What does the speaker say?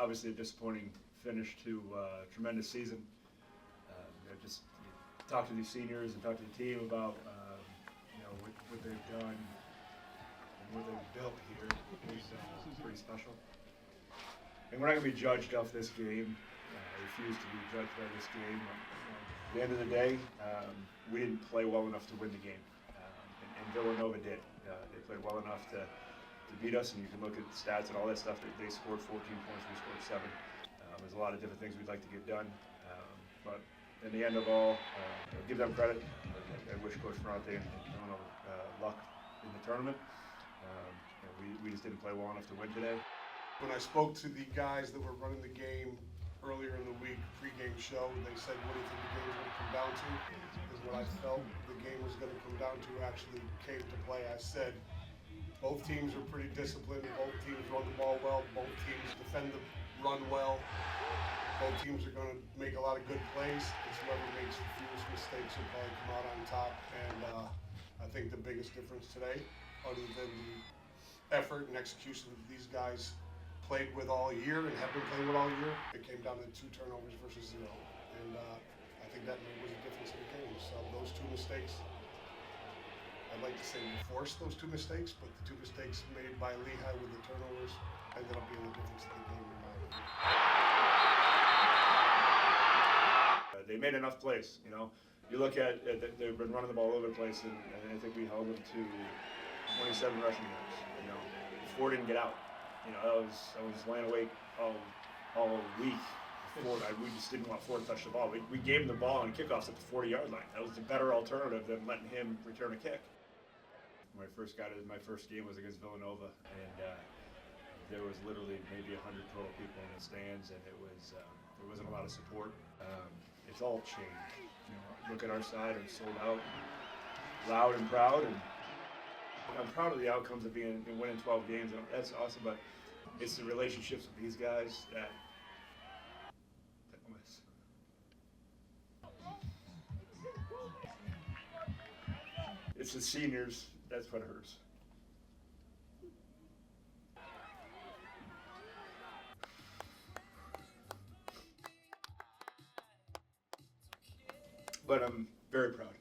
obviously a disappointing finish to a tremendous season. Just talk to these seniors and talk to the team about what they've done and what they've built here is pretty special. And we're not going to be judged off this game. I refuse to be judged by this game. At the end of the day, we didn't play well enough to win the game, and Villanova did. They played well enough to beat us, and you can look at the stats and all that stuff. That they scored 14 points, we scored 7. There's a lot of different things we'd like to get done, but in the end of all, give them credit. I wish Coach Ferrante and Villanova luck in the tournament. We just didn't play well enough to win today. When I spoke to the guys that were running the game earlier in the week, pregame show, they said, what do you think the game was going to come down to? Is what I felt the game was going to come down to actually came to play. I said, both teams are pretty disciplined, both teams run the ball well, both teams defend the run well, both teams are going to make a lot of good plays. It's whoever makes the fewest mistakes will probably come out on top, and I think the biggest difference today, other than the effort and execution that these guys played with all year and have been playing with all year, it came down to 2 turnovers versus 0. And I think that was the difference in the game. So those 2 mistakes, I'd like to say we forced those 2 mistakes, but the 2 mistakes made by Lehigh with the turnovers ended up being the difference in the game in my opinion. They made enough plays, you know. You look at they've been running the ball all over the place, and I think we held them to 27 rushing yards. You know, 4 didn't get out. You know, I was laying awake all week. We just didn't want 4 to touch the ball. We gave him the ball on kickoffs at the 40-yard line. That was the better alternative than letting him return a kick. When I first got it, my first game was against Villanova, and there was literally maybe 100 total people in the stands, and there wasn't a lot of support. It's all changed. You know, look at our side, it's sold out, loud and proud, and I'm proud of the outcomes of winning 12 games. And that's awesome, but it's the relationships with these guys that miss. It's the seniors, that's what hurts. But I'm very proud.